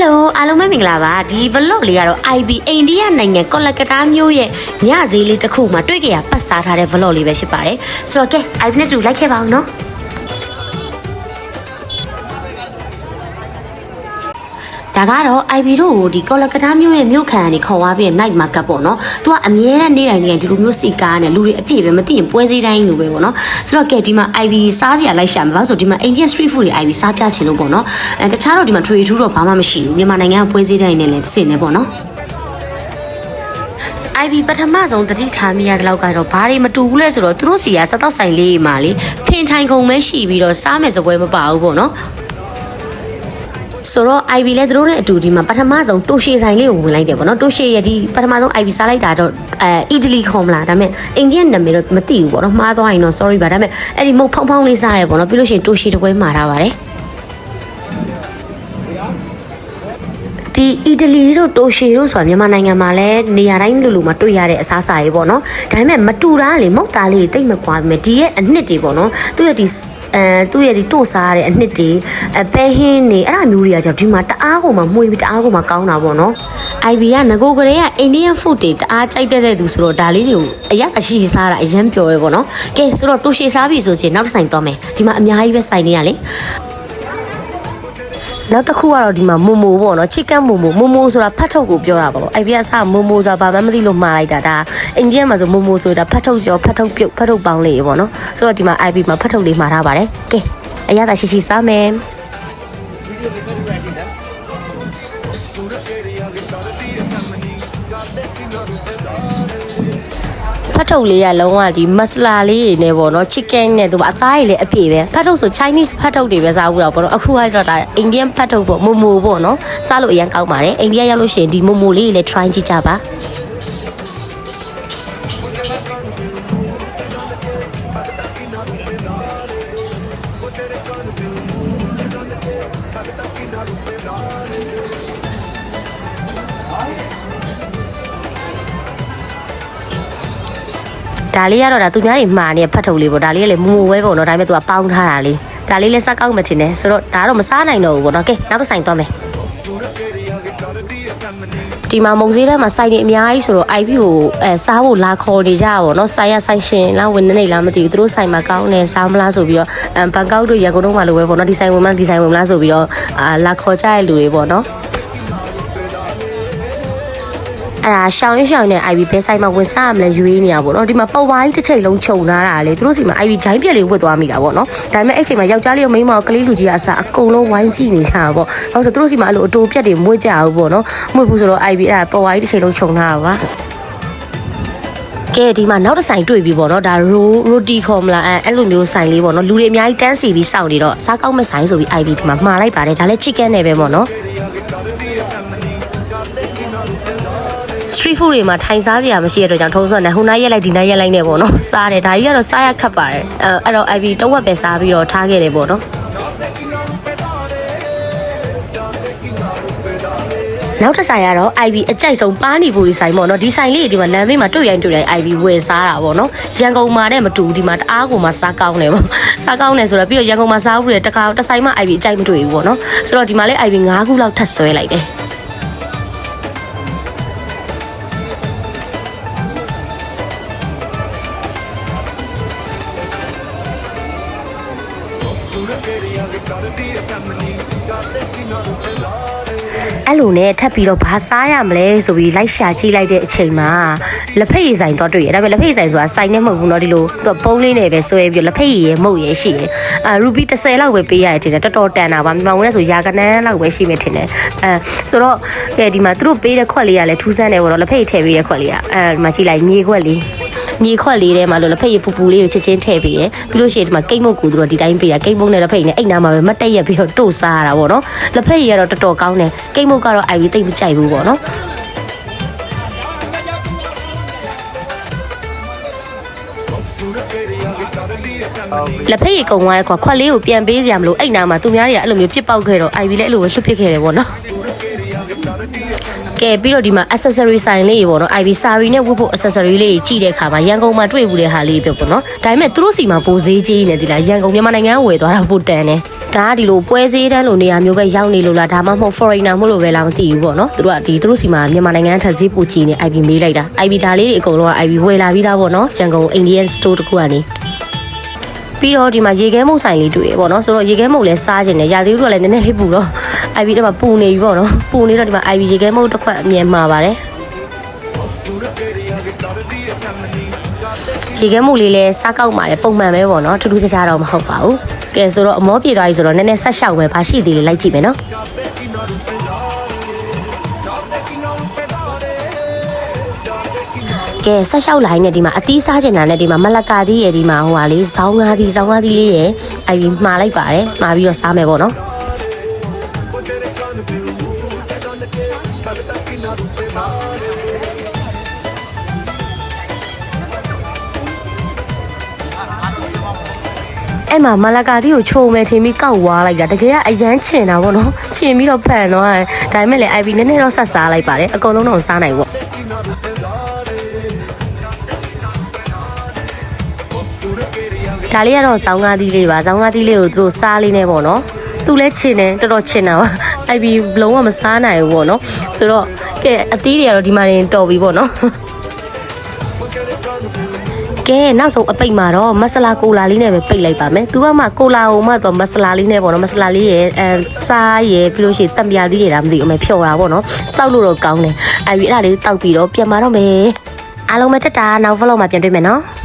Hello အားလုံးပဲမင်္ဂလာပါဒီ vlog လေးကတော့ IB အိန္ဒိယနိုင်ငံကောလကတာမြို့ရဲ့ညဈေးလေးတစ်ခုမှာတွေ့ကြရပတ်စားထားတဲ့ vlog လေးပဲဖြစ်ပါတယ်ဆိုတော့ကဲ IB နဲ့တူလိုက်ခဲ့ပါအောင်နော်ဒါကတော့ IB တို့ကိုဒီကောလကတာမြို့ရဲ့မြို့ခံကနေခေါ်သွားပြီး night market ပေါ့နော်သူကအမြဲတမ်းနေတိုင်းဒီလိုမျိုးစီကားနဲ့လူတွေအပြည့်ပဲမသိရင်ပွဲစည်းတိုင်းလိုပဲပေါ့နော်ဆိုတော့ကဲဒီမှာ IB စားစရာလိုက်ရှာမှာပါဆိုဒီမှာ Indian street food တွေ IB စားပြချင်လို့ပေါ့နော်တခြားတော့ဒီမှာထွေထူးတော့ဘာမှမရှိဘူးမြန်မာနိုင်ငံကပွဲစည်းတိုင်းနဲ့လည်းစင်နေပေါ့နော်IB ပထမဆုံးတတိထားမိရတဲ့လောက်ကတော့ဘာတွေမတူဘူးလဲဆိုတော့သူတို့စီကစတော့ဆိုင်လေးမှာလေဖင်ထိုင်ခုံပဲရှိပြီးတော့စားမယ်စပွဲမပါဘူးပေါ့နော်ဆိုတော့ IB လည်းသူတို့နဲ့အတူဒီမှာပထမဆုံးတိုရှေဆိုင်လေးကိုဝင်လိုက်တယ်ပေါ့နော်တိုရှေရဲ့ဒီပထမဆုံး IB စားလိုက်တာတော့အီတလီခေါ်မလားဒါပေမဲ့အိန္ဒိယနာမည်တော့မသိဘူးပေါ့နော်မှားသွားရင်တော့ sorry ပါဒါပေမဲ့အဲ့ဒီမုတ်ဖောင်းဖောင်းလေးစားရပေါ့နော်ပြီးလို့ရှိရင်တိုရှေတစ်ပွဲမှာထားပါတယ်ဒီအီတလီတို့တိုရှေတို့ဆိုတာမြန်မာနိုင်ငံမှာလည်းနေရာတိုင်းလူမှာတွေ့ရတဲ့အစားအစာတွေပေါ့နော်ဒါပေမဲ့မတူတာလေမုတ်သားလေးတိတ်မကွာပဲဒီရဲ့အနှစ်တွေပေါ့နော်သူ့ရဲ့ဒီတို့စားရတဲ့အနှစ်တွေပဲဟင်းတွေအဲ့ဒါမျိုးတွေကကြောင့်ဒီမှာတအားကိုမှမှုပြီးတအားကိုမှကောင်းတာပေါ့နော် IB ကငကိုကလေးက Indian food တွေတအားကြိုက်တဲ့သူဆိုတော့ဒါလေးတွေကိုအရက်အရှိစားတာအရန်ပျော်ရဲပေါ့နော်ကဲဆိုတော့တိုရှေစားပြီဆိုရင်နောက်တစ်ဆိုင်သွားမယ်ဒီမှာအများကြီးပဲဆိုင်နေရလေနောက်တစ်ခုကတော့ဒီမှာမိုမိုပေါ့နော် chicken momo ဆိုတာဖတ်ထုတ်ကိုပြောတာပေါ့ IB ကအစားမိုမိုဆိုတာဘာမှမသိလို့မှားလိုက်တာဒါအိန္ဒိယမှာဆိုမိုမိုဆိုတာဖတ်ထုတ်ကျော်ဖတ်ထုတ်ပြုတ်ဖတ်ထုတ်ပေါင်းလေးပေါ့နော်ဆိုတော့ဒီမှာ IB မှာဖတ်ထုတ်လေးမှာထားပါတယ်ကဲအရသာရှိစားမယ်ဖတ်ထုတ်လေးကလုံးဝဒီမဆလာလေးတွေနဲ့ပေါ့နော် chicken နဲ့သူအသားရည်လည်းအပြည့်ပဲဖတ်ထုတ်ဆို Chinese ဖတ်ထုတ်တွေပဲစားဘူးတော့ပေါ့နော်အခုကတော့ဒါ Indian ဖတ်ထုတ်ပေါ့မိုမိုပေါ့နော်စားလို့အရင်ကောင်းပါတယ်အိန္ဒိယရောက်လို့ရှိရင်ဒီမိုမိုလေးတွေလည်း try ကြည့်ကြပါဒါလေးကတော့ဒါသူများတွေမှားနေဖတ်ထုတ်လေးပေါ့ဒါလေးကလည်းမူဝဲပေါ့နော်ဒါပေမဲ့သူကပေါင်းထားတာလေးဒါလေးလည်းစကောက်မှထင်တယ်ဆိုတော့ဒါတော့မစားနိုင်တော့ဘူးပေါ့နော်ကဲနောက်တစ်ဆိုင်သွားမယ်ဒီမှာမုံစည်းထဲမှာစိုက်နေအများကြီးဆိုတော့ IB ကိုစားဖို့လာခေါ်နေကြပါပေါ့နော်ဆိုင်ရဆိုင်ရှင်လားဝင်နေလားမသိဘူးသူတို့ဆိုင်မှာကောင်းနေစားမလားဆိုပြီးတော့ဘန်ကောက်တို့ရန်ကုန်တို့မှာလိုပဲပေါ့နော်ဒီဆိုင်ဝင်မလားဆိုပြီးတော့လာခေါ်ကြတဲ့လူတွေပေါ့နော်အဲ့ဒါရှောင်းနဲ့ IB ဘဲဆိုင်မှာဝင်စားရမလဲရွေးနေရပါတော့ဒီမှာပဝါကြီးတစ်ချိန်လုံးခြုံထားတာလေသူတို့စီမှာ IB ဂျိုင်းပြက်လေးဝတ်သွားမိတာပေါ့နော်ဒါပေမဲ့အဲ့ချိန်မှာယောက်ျားလေးရောမိန်းမရောကလေးလူကြီးကအစားအကုန်လုံးဝိုင်းကြည့်နေကြတာပေါ့ဘာလို့ဆိုသူတို့စီမှာအဲ့လိုအတိုးပြက်တွေမွေးကြဘူးပေါ့နော်မွေးဘူးဆိုတော့ IB အဲ့ဒါပဝါကြီးတစ်ချိန်လုံးခြုံထားတာပါကဲဒီမှာနောက်တစ်ဆိုင်တွေ့ပြီပေါ့နော်ဒါရိုတီခေါ်မလားအဲ့လိုမျိုးဆိုင်လေးပေါ့နော်လူတွေအများကြီးတန်းစီပြီးစောင့်နေတော့စားကောင်းမဲ့ဆိုင်ဆိုပြီး IB ဒီမှာမှာလိုက်ပါတယ်ဒါလည်း chicken နဲ့ပဲပေါ့နော်street food တွေမှာထိုင်စားစရာမရှိတဲ့အတွက်ကြောင့်ထုံးစံနဲ့ဟိုနားရက်လိုက်ဒီနားရက်လိုက်နေပေါ့နော်စားတယ်ဒါကြီးကတော့စားရခက်ပါတယ်အဲ့တော့ IB တဝက်ပဲစားပြီးတော့ထားခဲ့တယ်ပေါ့နော်နောက်တစ်ဆိုင်ကတော့ IB အကြိုက်ဆုံးပါနီပူဒီဆိုင်ပေါ့နော်ဒီဆိုင်လေးဒီမှာလမ်းဘေးမှာတွေ့ရင် IB ဝယ်စားတာပေါ့နော်ရန်ကုန်မှာနဲ့မတူဒီမှာတအားကိုမှစားကောင်းတယ်ပေါ့စားကောင်းတယ်ဆိုတော့ပြီးတော့ရန်ကုန်မှာစားဘူးတဲ့တဆိုင်မှ IB အကြိုက်မတွေ့ဘူးပေါ့နော်ဆိုတော့ဒီမှာလေး IB 5ခုလောက်ထပ်ဆွဲလိုက်တယ်အဲ့လိုနဲ့ထပ်ပြီးတော့ဘာစားရမလဲဆိုပြီးလိုက်ရှာကြည့်လိုက်တဲ့အချိန်မှာလက်ဖက်ရည်ဆိုင်တော့တွေ့ရဒါပေမဲ့လက်ဖက်ရည်ဆိုင်ဆိုတာဆိုင်နဲ့မဟုတ်ဘူးเนาะဒီလိုသူကပုံးလေးနဲ့ပဲဆွဲပြီးလက်ဖက်ရည်ရဲ့မုတ်ရည်ရှိတယ်ရူပီ30လောက်ပဲပေးရတယ်ထင်တယ်တော်တော်တန်တာပါမြန်မာဝင်နဲ့ဆိုရာကနန်းလောက်ပဲရှိမယ်ထင်တယ်ဆိုတော့ကဲဒီမှာသူတို့ပေးတဲ့ခွက်လေးကလည်းထူးဆန်းတယ်ပေါ့နော်လက်ဖက်ရည်ထည့်ပေးတဲ့ခွက်လေးကဒီမှာကြည့်လိုက်မြေခွက်လေးထဲမှာလို့လက်ဖက်ရည်ပူပူလေးကိုချက်ချင်းထည့်ပေးရပြီးလို့ရှိရင်ဒီမှာကိတ်မုတ်ကူသူတို့ဒီတိုင်းပေးရကိတ်မုတ်နဲ့လက်ဖက်ရည်နဲ့အိတ်နာမှာပဲမတက်ရက်ပြီးတော့တို့စားရတာပေါ့နော်လက်ဖက်ရည်ကတော့တော်တော်ကောင်းတယ်ကိတ်မုတ်ကတော့ IB သိပ်မကြိုက်ဘူးပေါ့နော်လက်ဖက်ရည်ကုံသွားတဲ့ခွက်လေးကိုပြန်ပေးစရာမလိုအိတ်နာမှာသူများတွေကအဲ့လိုမျိုးပြစ်ပေါက်ခဲ့တော့ IB လည်းအဲ့လိုပဲလွတ်ပစ်ခဲ့တယ်ပေါ့နော်ကဲပြီးတော့ဒီမှာ accessory ဆိုင်လေးပေါ့နော် IB sari နဲ့ဝတ်ဖို့ accessory လေးကြီးကြည့်တဲ့အခါမှာရန်ကုန်မှာတွေ့ဘူးတဲ့ဟာလေးပြောပေါ့နော်ဒါပေမဲ့သူတို့စီမှာပိုဈေးကြီးနေသီလားရန်ကုန်မြန်မာနိုင်ငံကဝယ်သွားတာပိုတန်တယ် ဒါကဒီလိုပွဲစည်းတန်းလိုနေရာမျိုးပဲရောက်နေလို့လားဒါမှမဟုတ် foreigner မဟုတ်လို့ပဲလားမသိဘူးပေါ့နော်သူတို့စီမှာမြန်မာနိုင်ငံထက်ဈေးပိုကြီးနေ IB မေးလိုက်တာ IB ဒါလေးတွေအကုန်လုံးက IB ဝယ်လာပြီးသားပေါ့နော်ရန်ကုန် Indian store တခုကနေပြီးတော့ဒီမှာရေခဲမုတ်ဆိုင်လေးတွေ့ရပေါ့နော်ဆိုတော့ရေခဲမုတ်လည်းစားခြင်းနဲ့ရာသီဥတုကလည်းနည်းနည်းလေးပူတော့ IB တက်မှာပူနေပြီပေါ့နော်ပူနေတော့ဒီမှာ IB ရေခဲမုတ်တစ်ခွက်အမြင်မှာပါတယ်ရေခဲမုတ်လေးလည်းစားကောက်ပါတယ်ပုံမှန်ပဲပေါ့နော်ထူးထူးခြားခြားတော့မဟုတ်ပါဘူးကဲဆိုတော့အမောပြေသွားပြီဆိုတော့နည်းနည်းဆက်လျှောက်မယ်ဘာရှိသေးလဲလိုက်ကြည့်မယ်နော်ကဲဆက်လျှောက်လိုက်နေဒီမှာအသီးစားချင်တာနဲ့ဒီမှာမလကာသီးရဲ့ဒီမှာဟိုဟာလေးဇောင်းငါးသီးလေးရဲ့IBမှားလိုက်ပါတယ်မှားပြီးတော့စားမယ်ပေါ့နော်အဲ့မှာမလာကာတီကိုချိုမယ်ထင်ပြီးကောက်ဝါလိုက်တာတကယ်ကအရန်ချင်တာပေါ့နော်ချင်ပြီးတော့ဖန်သွားတယ်ဒါပေမဲ့လည်း IB နည်းနည်းတော့ဆက်စားလိုက်ပါတယ်အကုန်လုံးတော့စားနိုင်ပေါ့ဒါလေးကတော့ဇောင်းကားသီးလေးပါဇောင်းကားသီးလေးကိုသူတို့စားလေးနေပေါ့နော်သူလည်းချင်တယ်တော်တော်ချင်တာပါ IB လုံးဝမစားနိုင်ဘူးပေါ့နော်ဆိုတော့ကဲအသီးတွေကတော့ဒီမှာနေတော်ပြီပေါ့နော်ကဲနောက်ဆုံးအပိတ်မှာတော့မဆလာကိုလာလေးနဲ့ပဲပိတ်လိုက်ပါမယ်။သူကမှကိုလာကိုမှတော့မဆလာလေးနဲ့ပေါ့နော်မဆလာလေးရဲ့စားရဲ့ပြီးလို့ရှိရင်တံပြာသီးတွေလားမသိဘူးအမေဖြော်တာပေါ့နော်။တောက်လို့တော့ကောင်းတယ်။အဲ့ဒါလေးတောက်ပြီးတော့ပြန်มาတော့မယ်။အားလုံးပဲတက်တာနောက် vlog မှာပြန်တွေ့မယ်နော်။